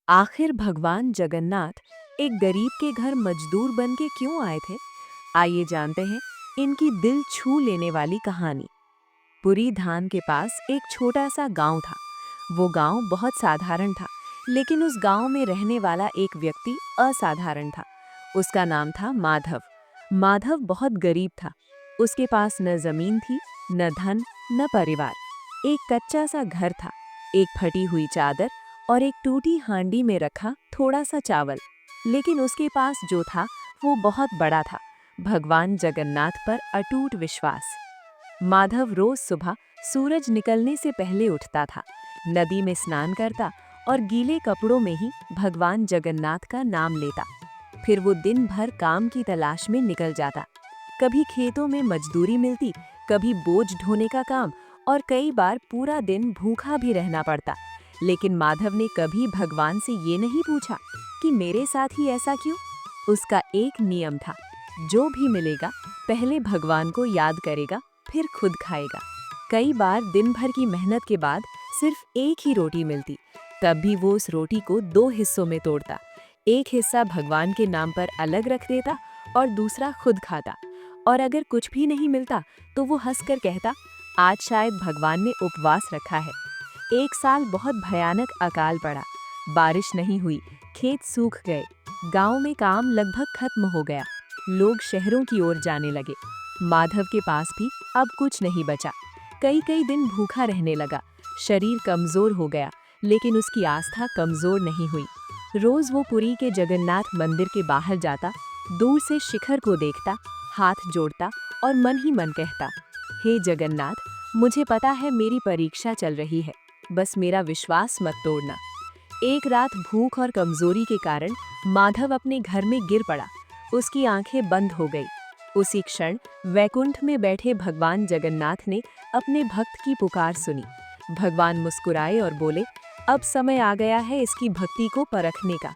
आखिर भगवान जगन्नाथ एक गरीब के घर मजदूर बन के क्यों आए थे? आइए जानते हैं इनकी दिल छू लेने वाली कहानी। पुरी धाम के पास एक छोटा सा गांव था। वो गांव बहुत साधारण था, लेकिन उस गांव में रहने वाला एक व्यक्ति असाधारण था। उसका नाम था माधव। माधव बहुत गरीब था। उसके पास न जमीन थी, न धन, न परिवार। एक कच्चा सा घर था, एक फटी हुई चादर और एक टूटी हांडी में रखा थोड़ा सा चावल। लेकिन उसके पास जो था वो बहुत बड़ा था, भगवान जगन्नाथ पर अटूट विश्वास। माधव रोज सुबह सूरज निकलने से पहले उठता था, नदी में स्नान करता और गीले कपड़ों में ही भगवान जगन्नाथ का नाम लेता। फिर वो दिन भर काम की तलाश में निकल जाता। कभी खेतों में मजदूरी मिलती, कभी बोझ ढोने का काम और कई बार पूरा दिन भूखा भी रहना पड़ता। लेकिन माधव ने कभी भगवान से ये नहीं पूछा कि मेरे साथ ही ऐसा क्यों। उसका एक नियम था, जो भी मिलेगा पहले भगवान को याद करेगा, फिर खुद खाएगा। कई बार दिन भर की मेहनत के बाद सिर्फ एक ही रोटी मिलती, तब भी वो उस रोटी को दो हिस्सों में तोड़ता। एक हिस्सा भगवान के नाम पर अलग रख देता और दूसरा खुद खाता। और अगर कुछ भी नहीं मिलता तो वो हंसकर कहता, आज शायद भगवान ने उपवास रखा है। एक साल बहुत भयानक अकाल पड़ा। बारिश नहीं हुई, खेत सूख गए, गांव में काम लगभग खत्म हो गया। लोग शहरों की ओर जाने लगे। माधव के पास भी अब कुछ नहीं बचा। कई कई दिन भूखा रहने लगा। शरीर कमजोर हो गया, लेकिन उसकी आस्था कमजोर नहीं हुई। रोज वो पुरी के जगन्नाथ मंदिर के बाहर जाता, दूर से शिखर को देखता, हाथ जोड़ता और मन ही मन कहता, हे जगन्नाथ, मुझे पता है मेरी परीक्षा चल रही है, बस मेरा विश्वास मत तोड़ना। एक रात भूख और कमजोरी के कारण माधव अपने घर में गिर पड़ा। उसकी आंखें बंद हो गई। उसी क्षण वैकुंठ में बैठे भगवान जगन्नाथ ने अपने भक्त की पुकार सुनी। भगवान मुस्कुराए और बोले, अब समय आ गया है इसकी भक्ति को परखने का।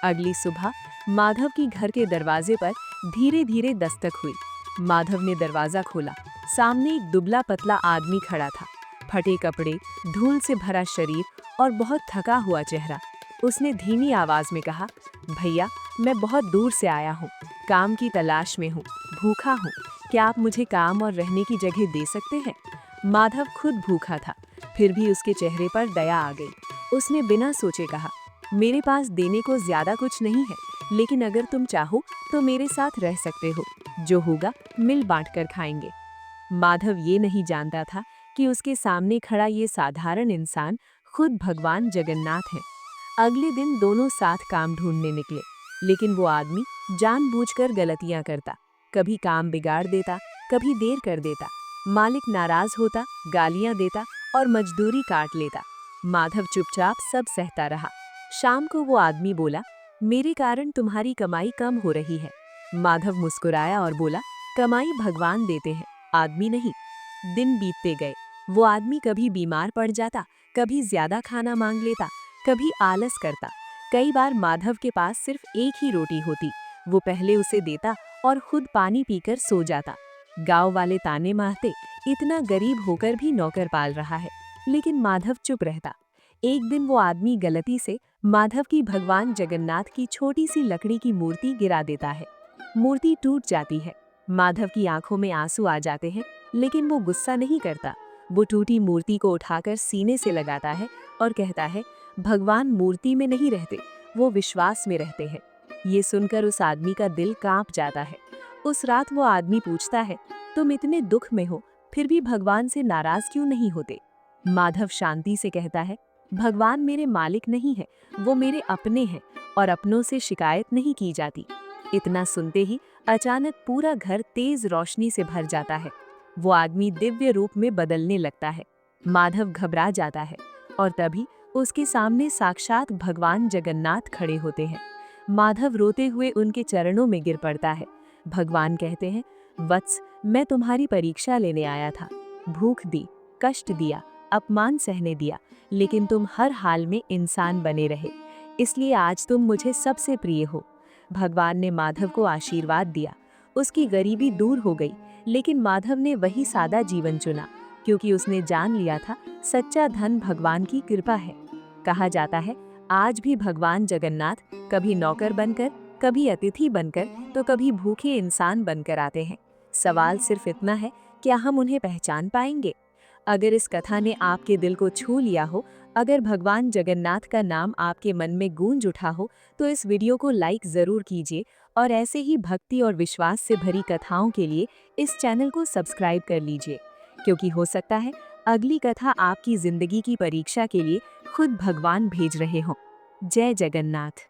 अगली सुबह माधव की घर के दरवाजे पर धीरे धीरे दस्तक हुई। माधव ने दरवाजा खोला। सामने एक दुबला पतला आदमी खड़ा था, फटे कपड़े, धूल से भरा शरीर और बहुत थका हुआ चेहरा। उसने धीमी आवाज में कहा, भैया, मैं बहुत दूर से आया हूँ, काम की तलाश में हूँ, भूखा हूँ, क्या आप मुझे काम और रहने की जगह दे सकते हैं? माधव खुद भूखा था, फिर भी उसके चेहरे पर दया आ गई। उसने बिना सोचे कहा, मेरे पास देने को ज्यादा कुछ नहीं है, लेकिन अगर तुम चाहो तो मेरे साथ रह सकते हो, जो होगा मिल बांट कर खाएंगे। माधव ये नहीं जानता था कि उसके सामने खड़ा ये साधारण इंसान खुद भगवान जगन्नाथ है। अगले दिन दोनों साथ काम ढूंढने निकले, लेकिन वो आदमी जानबूझकर गलतियां करता। कभी काम बिगाड़ देता, कभी देर कर देता। मालिक नाराज होता, गालियां देता और मजदूरी काट लेता। माधव चुपचाप सब सहता रहा। शाम को वो आदमी बोला, मेरे कारण तुम्हारी कमाई कम हो रही है। माधव मुस्कुराया और बोला, कमाई भगवान देते हैं, आदमी नहीं। दिन बीतते गए। वो आदमी कभी बीमार पड़ जाता, कभी ज्यादा खाना मांग लेता, कभी आलस करता। कई बार माधव के पास सिर्फ एक ही रोटी होती, वो पहले उसे देता और खुद पानी पीकर सो जाता। गांव वाले ताने मारते, इतना गरीब होकर भी नौकर पाल रहा है, लेकिन माधव चुप रहता। एक दिन वो आदमी गलती से माधव की भगवान जगन्नाथ की छोटी सी लकड़ी की मूर्ति गिरा देता है। मूर्ति टूट जाती है। माधव की आंखों में आंसू आ जाते हैं, लेकिन वो गुस्सा नहीं करता। वो टूटी मूर्ति को उठाकर सीने से लगाता है और कहता है, भगवान मूर्ति में नहीं रहते, वो विश्वास में रहते हैं। ये सुनकर उस आदमी का दिल कांप जाता है। उस रात वो आदमी पूछता है, तुम इतने दुख में हो, फिर भी भगवान से नाराज क्यों नहीं होते? माधव शांति से कहता है, भगवान मेरे मालिक नहीं है, वो मेरे अपने हैं और अपनों से शिकायत नहीं की जाती। इतना सुनते ही अचानक पूरा घर तेज रोशनी से भर जाता है। वो आदमी दिव्य रूप में बदलने लगता है। माधव घबरा जाता है और तभी उसके सामने साक्षात भगवान जगन्नाथ खड़े होते हैं। माधव रोते हुए उनके चरणों में गिर पड़ता है। भगवान कहते हैं, वत्स, मैं तुम्हारी परीक्षा लेने आया था। भूख दी, कष्ट दिया, अपमान सहने दिया, लेकिन तुम हर हाल में इंसान बने रहे, इसलिए आज तुम मुझे सबसे प्रिय हो। भगवान ने माधव को आशीर्वाद दिया। उसकी गरीबी दूर हो गई, लेकिन माधव ने वही सादा जीवन चुना, क्योंकि उसने जान लिया था सच्चा धन भगवान की कृपा है। कहा जाता है, आज भी भगवान जगन्नाथ कभी नौकर बनकर, कभी अतिथि बनकर, तो कभी भूखे इंसान बनकर आते हैं। सवाल सिर्फ इतना है, क्या हम उन्हें पहचान पाएंगे? अगर इस कथा ने आपके दिल को छू लिया हो, अगर भगवान जगन्नाथ का नाम आपके मन में गूंज उठा हो, तो इस वीडियो को लाइक ज़रूर कीजिए और ऐसे ही भक्ति और विश्वास से भरी कथाओं के लिए इस चैनल को सब्सक्राइब कर लीजिए, क्योंकि हो सकता है अगली कथा आपकी ज़िंदगी की परीक्षा के लिए खुद भगवान भेज रहे हों। जय जगन्नाथ।